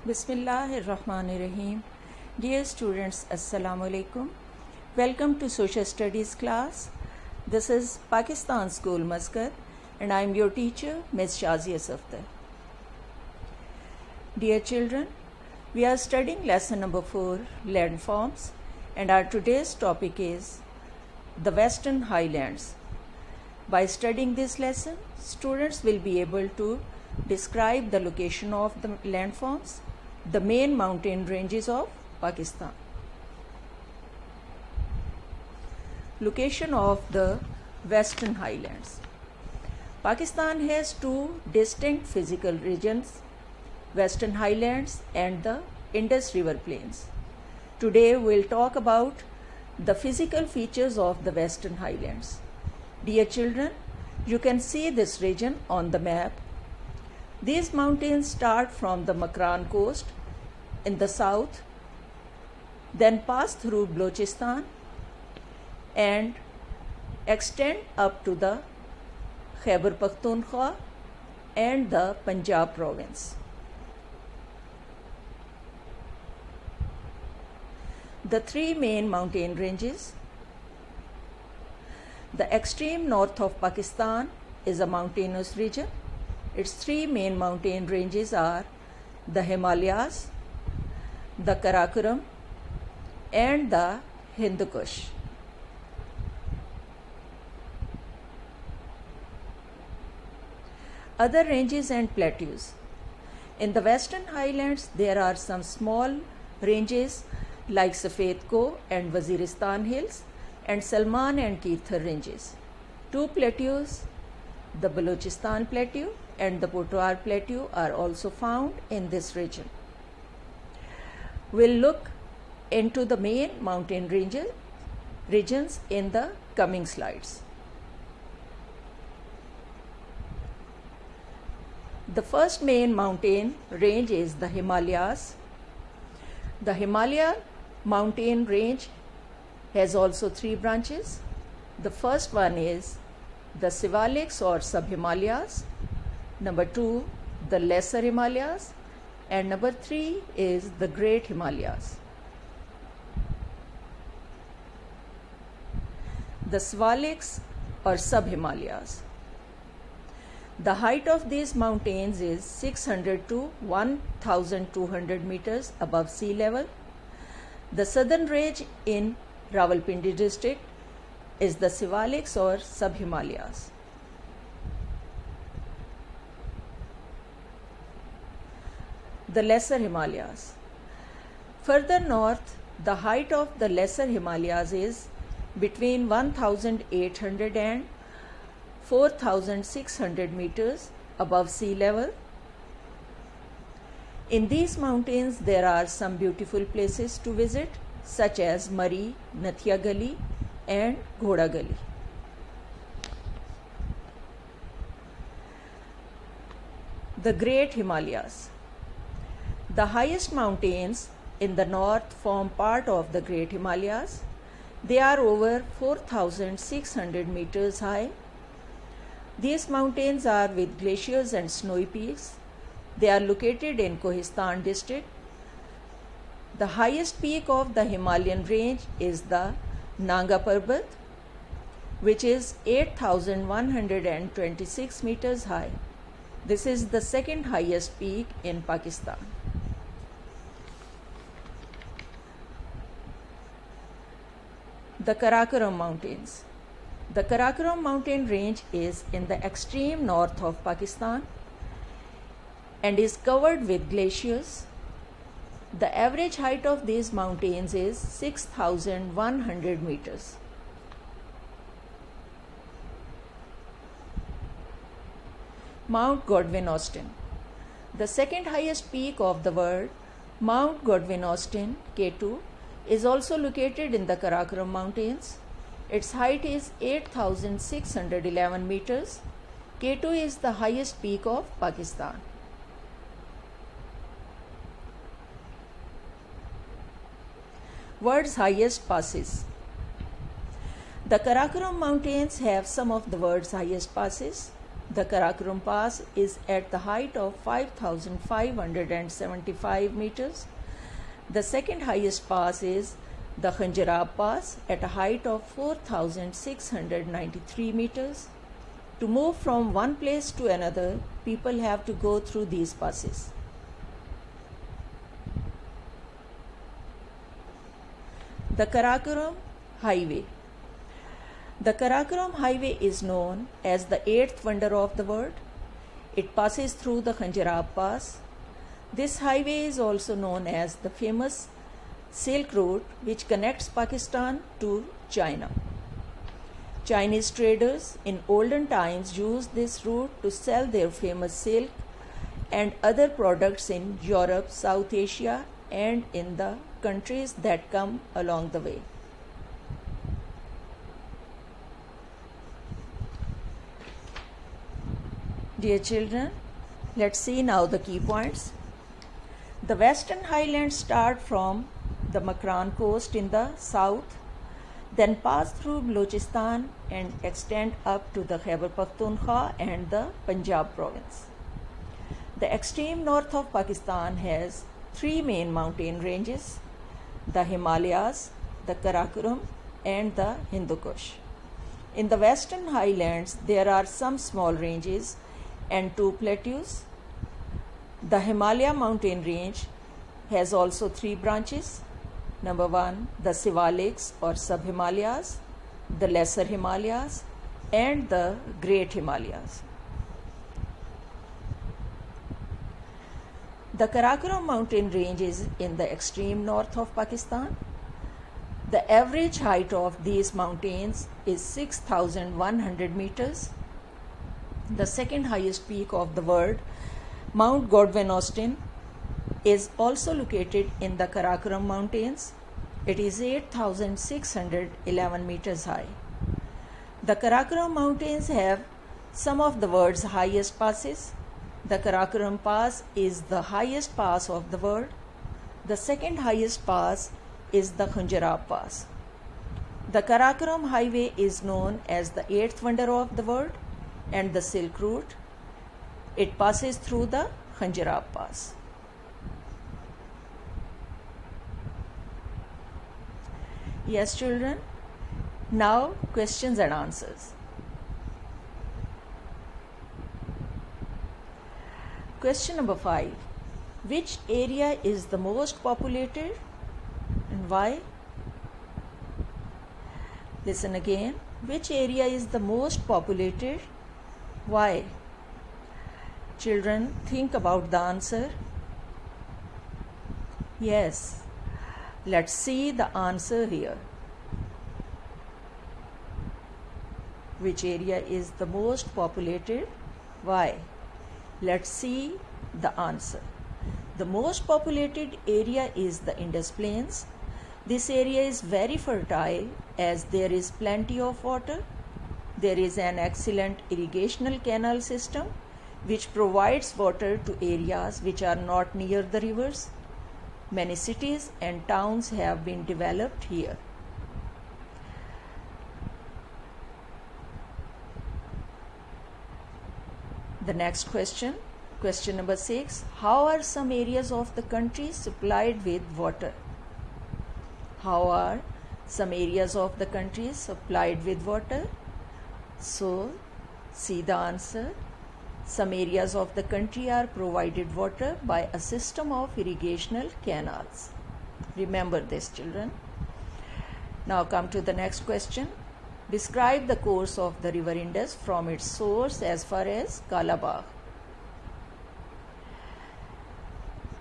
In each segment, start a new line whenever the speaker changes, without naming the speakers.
Bismillahirrahmanirrahim. Dear students, Assalamu alaikum. Welcome to Social Studies class. This is Pakistan School Muscat and I am your teacher, Ms. Shazia Safdar. Dear children, we are studying lesson number 4, landforms, and our today's topic is the Western Highlands. By studying this lesson, students will be able to describe the location of the landforms, the main mountain ranges of Pakistan. Location of the Western Highlands. Pakistan has two distinct physical regions, Western Highlands and the Indus River Plains. Today we'll talk about the physical features of the Western Highlands. Dear children, you can see this region on the map. These mountains start from the Makran coast in the south, then pass through Balochistan and extend up to the Khyber Pakhtunkhwa and the Punjab province. The three main mountain ranges. The extreme north of Pakistan is a mountainous region. Its three main mountain ranges are the Himalayas, the Karakoram, and the Hindu Kush. Other ranges and plateaus. In the Western Highlands, there are some small ranges like Safed Ko and Waziristan Hills and Salman and Kirthar ranges. Two plateaus, the Balochistan Plateau and the Potwar Plateau, are also found in this region. We'll look into the main mountain regions in the coming slides. The first main mountain range is the Himalayas. The Himalaya mountain range has also three branches. The first one is the Sivaliks or Sub-Himalayas. Number 2, the Lesser Himalayas. And number 3 is the Great Himalayas. The Sivaliks or Sub-Himalayas. The height of these mountains is 600 to 1200 meters above sea level. The southern range in Rawalpindi district is the Sivaliks or Sub-Himalayas. The Lesser Himalayas. Further north, the height of the Lesser Himalayas is between 1800 and 4600 meters above sea level. In these mountains, there are some beautiful places to visit, such as Mari, Nathia Gali, and Ghoda Gali. The Great Himalayas. The highest mountains in the north form part of the Great Himalayas. They are over 4600 meters high. These mountains are with glaciers and snowy peaks. They are located in Kohistan district. The highest peak of the Himalayan range is the Nanga Parbat, which is 8126 meters high. This is the second highest peak in Pakistan. The Karakoram Mountains. The Karakoram mountain range is in the extreme north of Pakistan and is covered with glaciers. The average height of these mountains is 6100 meters. Mount Godwin Austen. The second highest peak of the world, Mount Godwin Austen K2, is also located in the Karakoram Mountains. Its height is 8611 meters. K2 is the highest peak of Pakistan. World's highest passes. The Karakoram Mountains have some of the world's highest passes. The Karakoram Pass is at the height of 5,575 meters. The second highest pass is the Khanjarab Pass at a height of 4,693 meters. To move from one place to another, people have to go through these passes. The Karakoram Highway. The Karakoram Highway is known as the eighth wonder of the world. It passes through the Khanjarab Pass. This highway is also known as the famous Silk Route, which connects Pakistan to China. Chinese traders in olden times used this route to sell their famous silk and other products in Europe, South Asia, and in the countries that come along the way. Dear children, let's see now the key points. The Western Highlands start from the Makran coast in the south, then pass through Balochistan and extend up to the Khyber Pakhtunkhwa and the Punjab province. The extreme north of Pakistan has three main mountain ranges: the Himalayas, the Karakoram, and the Hindu Kush. In the Western Highlands, there are some small ranges and two plateaus. The Himalaya mountain range has also three branches. Number one, the Sivaliks or Sub-Himalayas, the Lesser Himalayas, and the Great Himalayas. The Karakoram mountain range is in the extreme north of Pakistan. The average height of these mountains is 6,100 meters. The second highest peak of the world, Mount Godwin Austen, is also located in the Karakoram mountains. It is 8,611 meters high. The Karakoram mountains have some of the world's highest passes. The Karakoram Pass is the highest pass of the world. The second highest pass is the Khanjarab Pass. The Karakoram Highway is known as the eighth wonder of the world and the Silk Route. It passes through the Khanjarab Pass. Yes, children. Now, questions and answers. Question number 5. Which area is the most populated and why? Listen again. Which area is the most populated? Why? Children, think about the answer. Yes. Let's see the answer here. Which area is the most populated? Why? Let's see the answer. The most populated area is the Indus Plains. This area is very fertile as there is plenty of water. There is an excellent irrigational canal system which provides water to areas which are not near the rivers. Many cities and towns have been developed here. The next question, question number 6. How are some areas of the country supplied with water? How are some areas of the country supplied with water? So, see the answer. Some areas of the country are provided water by a system of irrigational canals. Remember this, children. Now come to the next question. Describe the course of the river Indus from its source as far as Kalabagh.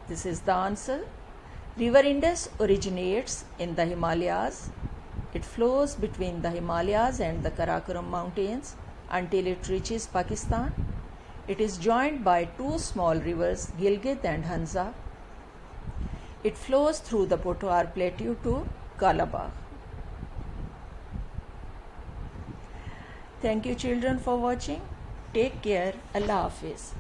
This is the answer. River Indus originates in the Himalayas. It flows between the Himalayas and the Karakoram mountains until it reaches Pakistan. It is joined by two small rivers, Gilgit and Hanza. It flows through the Potwar Plateau to Kalabagh. Thank you, children, for watching. Take care. Allah Hafiz.